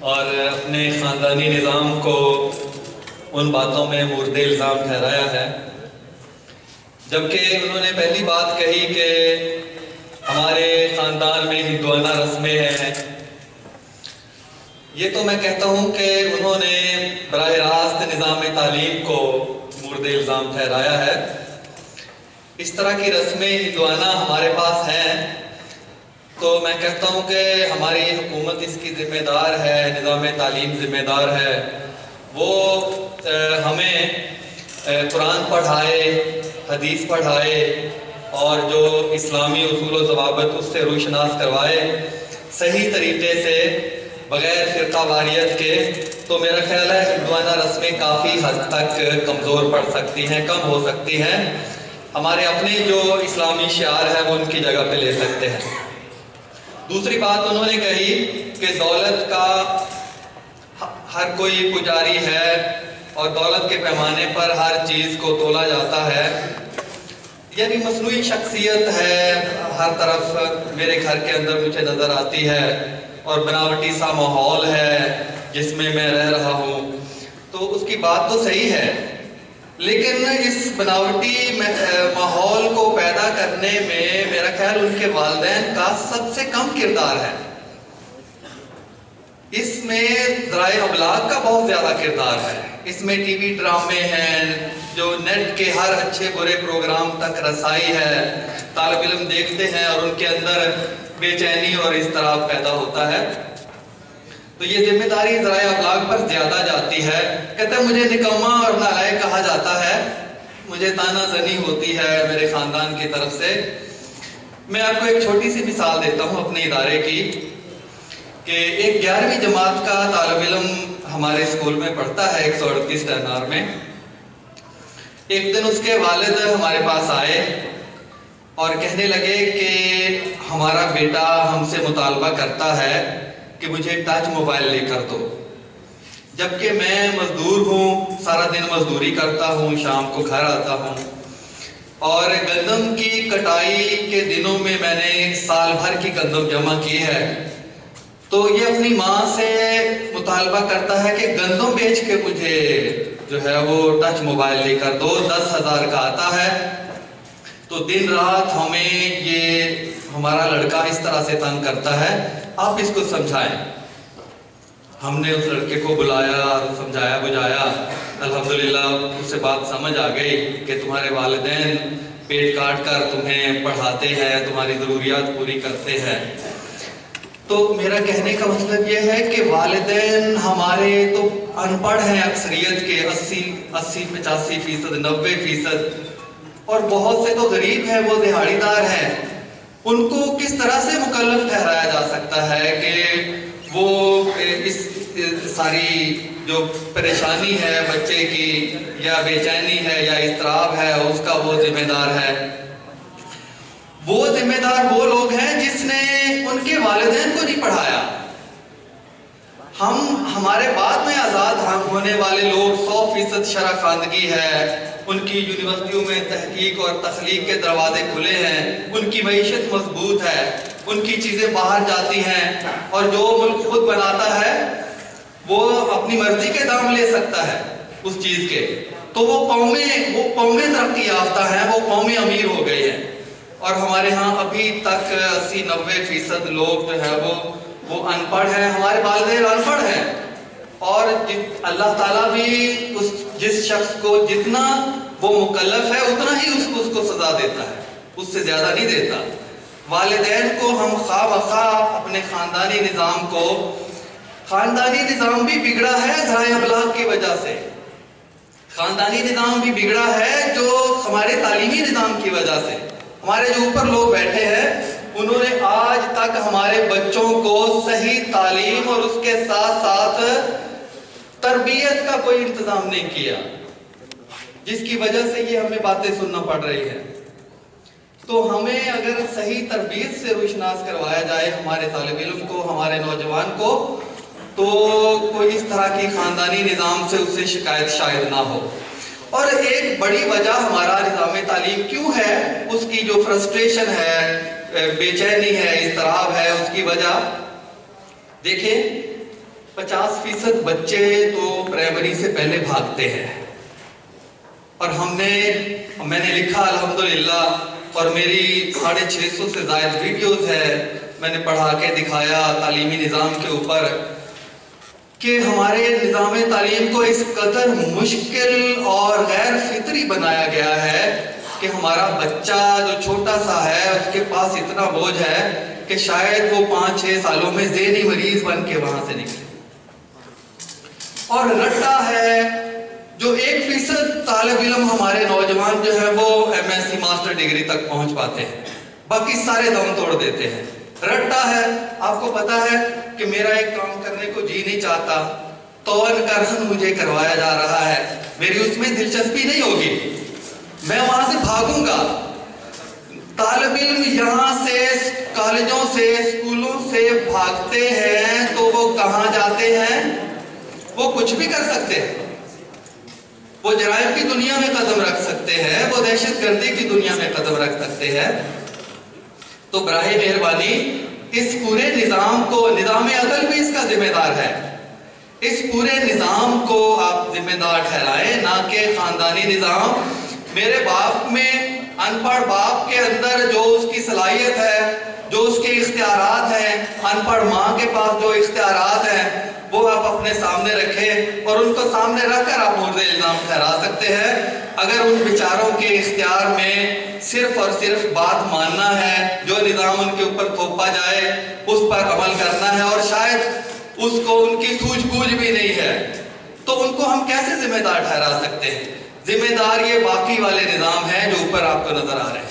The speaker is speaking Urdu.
اور اپنے خاندانی نظام کو ان باتوں میں مورد الزام ٹھہرایا ہے، جبکہ انہوں نے پہلی بات کہی کہ ہمارے خاندان میں ہندوانہ رسمیں ہیں۔ یہ تو میں کہتا ہوں کہ انہوں نے براہ راست نظام تعلیم کو مورد الزام ٹھہرایا ہے۔ اس طرح کی رسمیں ہندوانہ ہمارے پاس ہیں تو میں کہتا ہوں کہ ہماری حکومت اس کی ذمہ دار ہے، نظام تعلیم ذمہ دار ہے، وہ ہمیں قرآن پڑھائے، حدیث پڑھائے اور جو اسلامی اصول و ضوابط اس سے روشناس کروائے صحیح طریقے سے بغیر فرقہ واریت کے۔ تو میرا خیال ہے ہندوانہ رسمیں کافی حد تک کمزور پڑ سکتی ہیں، کم ہو سکتی ہیں، ہمارے اپنے جو اسلامی شعار ہے وہ ان کی جگہ پہ لے سکتے ہیں۔ دوسری بات انہوں نے کہی کہ دولت کا ہر کوئی پجاری ہے اور دولت کے پیمانے پر ہر چیز کو تولا جاتا ہے، یعنی مصنوعی شخصیت ہے ہر طرف میرے گھر کے اندر مجھے نظر آتی ہے اور بناوٹی سا ماحول ہے جس میں میں رہ رہا ہوں۔ تو اس کی بات تو صحیح ہے، لیکن اس بناوٹی ماحول کو پیدا کرنے میں میرا خیال ان کے والدین کا سب سے کم کردار ہے۔ اس میں ذرائع ابلاغ کا بہت زیادہ کردار ہے، اس میں ٹی وی ڈرامے ہیں، جو نیٹ کے ہر اچھے برے پروگرام تک رسائی ہے، طالب علم دیکھتے ہیں اور ان کے اندر بے چینی اور اضطراب پیدا ہوتا ہے۔ تو یہ ذمہ داری ذرائع ابلاغ پر زیادہ جاتی ہے۔ کہتے ہیں مجھے نکما اور نالائق کہا جاتا ہے، مجھے طعنہ زنی ہوتی ہے میرے خاندان کی طرف سے۔ میں آپ کو ایک چھوٹی سی مثال دیتا ہوں اپنے ادارے کی، کہ ایک 11ویں جماعت کا طالب علم ہمارے اسکول میں پڑھتا ہے 138 دینار میں۔ ایک دن اس کے والد ہمارے پاس آئے اور کہنے لگے کہ ہمارا بیٹا ہم سے مطالبہ کرتا ہے کہ مجھے ٹچ موبائل لے کر دو، جبکہ میں مزدور ہوں، سارا دن مزدوری کرتا ہوں، شام کو گھر آتا ہوں اور گندم کی کٹائی کے دنوں میں میں نے سال بھر کی گندم جمع کی ہے۔ تو یہ اپنی ماں سے مطالبہ کرتا ہے کہ گندم بیچ کے مجھے جو ہے وہ ٹچ موبائل لے کر دو، 10,000 کا آتا ہے۔ تو دن رات ہمیں یہ ہمارا لڑکا اس طرح سے تنگ کرتا ہے، آپ اس کو سمجھائیں۔ ہم نے اس لڑکے کو بلایا اور سمجھایا بجھایا، الحمدللہ اس سے بات سمجھ آ گئی کہ تمہارے والدین پیٹ کاٹ کر تمہیں پڑھاتے ہیں، تمہاری ضروریات پوری کرتے ہیں۔ تو میرا کہنے کا مطلب یہ ہے کہ والدین ہمارے تو ان پڑھ ہیں اکثریت کے 80-85%، 90%، اور بہت سے تو غریب ہیں، وہ دہاڑی دار ہیں۔ ان کو کس طرح سے مکلف ٹھہرایا جا سکتا ہے کہ وہ اس ساری جو پریشانی ہے بچے کی یا بے چینی ہے یا اضطراب ہے اس کا وہ ذمہ دار ہے؟ وہ ذمہ دار وہ لوگ ہیں جس نے ان کے والدین کو نہیں پڑھایا۔ ہمارے بعد میں آزاد ہونے والے لوگ 100% شرح خواندگی ہے، ان کی یونیورسٹیوں میں تحقیق اور تخلیق کے دروازے کھلے ہیں، ان کی معیشت مضبوط ہے، ان کی چیزیں باہر جاتی ہیں، اور جو ملک خود بناتا ہے وہ اپنی مرضی کے دام لے سکتا ہے اس چیز کے۔ تو وہ قومیں ترقی یافتہ ہیں، وہ قومیں امیر ہو گئی ہیں، اور ہمارے ہاں ابھی تک 80-90% لوگ جو ہے وہ ان پڑھ ہیں، ہمارے والدین ان پڑھ ہیں۔ اور اللہ تعالیٰ بھی جس شخص کو جتنا وہ مکلف ہے اتنا ہی اس کو سزا دیتا ہے، اس سے زیادہ نہیں دیتا۔ والدین کو ہم خواہ بخواہ اپنے خاندانی نظام بھی بگڑا ہے ذرائع ابلاغ کی وجہ سے، خاندانی نظام بھی بگڑا ہے جو ہمارے تعلیمی نظام کی وجہ سے۔ ہمارے جو اوپر لوگ بیٹھے ہیں انہوں نے آج تک ہمارے بچوں کو صحیح تعلیم اور اس کے ساتھ ساتھ تربیت کا کوئی انتظام نہیں کیا، جس کی وجہ سے یہ ہمیں باتیں سننا پڑ رہی ہیں۔ تو ہمیں اگر صحیح تربیت سے روشناس کروایا جائے ہمارے طالب علم کو، ہمارے نوجوان کو، تو کوئی اس طرح کی خاندانی نظام سے اسے شکایت شاید نہ ہو۔ اور ایک بڑی وجہ ہمارا نظام تعلیم کیوں ہے، اس کی جو فرسٹریشن ہے، بے چینی ہے، اضطراب ہے، اس کی وجہ دیکھیں 50% بچے تو پرائمری سے پہلے بھاگتے ہیں، اور میں نے لکھا الحمدللہ، اور میری 650 سے زائد ویڈیوز ہے، میں نے پڑھا کے دکھایا تعلیمی نظام کے اوپر کہ ہمارے نظام تعلیم کو اس قدر مشکل اور غیر فطری بنایا گیا ہے کہ ہمارا بچہ جو چھوٹا سا ہے اس کے پاس اتنا بوجھ ہے کہ شاید وہ 5-6 سالوں میں ذہنی مریض بن کے وہاں سے نکلے، اور رٹا ہے جو 1% طالب علم ہمارے نوجوان جو ہے وہ MSc ماسٹر ڈگری تک پہنچ پاتے ہیں، باقی سارے دم توڑ دیتے ہیں۔ رٹا ہے، آپ کو پتا ہے کہ میرا ایک کام کرنے کو جی نہیں چاہتا، تون کرسن مجھے کروایا جا رہا ہے، میری اس میں دلچسپی نہیں ہوگی، میں وہاں سے بھاگوں گا۔ طالب علم یہاں سے کالجوں سے اسکولوں سے بھاگتے ہیں تو وہ کہاں جاتے ہیں؟ وہ کچھ بھی کر سکتے ہیں، وہ جرائم کی دنیا میں قدم رکھ سکتے ہیں، وہ دہشت گردی کی دنیا میں قدم رکھ سکتے ہیں۔ تو براہ مہربانی اس پورے نظام کو، نظام عدل بھی اس کا ذمہ دار ہے، اس پورے نظام کو آپ ذمہ دار ٹھہرائیں، نہ کہ خاندانی نظام۔ میرے باپ میں، ان پڑھ باپ کے اندر جو اس کی صلاحیت ہے، جو اس کے اختیارات ہیں، ان پڑھ ماں کے پاس جو اختیارات ہیں، وہ آپ اپنے سامنے رکھیں، اور ان کو سامنے رکھ کر آپ مورد الزام ٹھہرا سکتے ہیں۔ اگر ان بیچاروں کے اختیار میں صرف اور صرف بات ماننا ہے، جو نظام ان کے اوپر تھوپا جائے اس پر عمل کرنا ہے، اور شاید اس کو ان کی سوجھ بوجھ بھی نہیں ہے، تو ان کو ہم کیسے ذمہ دار ٹھہرا سکتے ہیں؟ ذمہ دار یہ باقی والے نظام ہیں جو اوپر آپ کو نظر آ رہے ہیں۔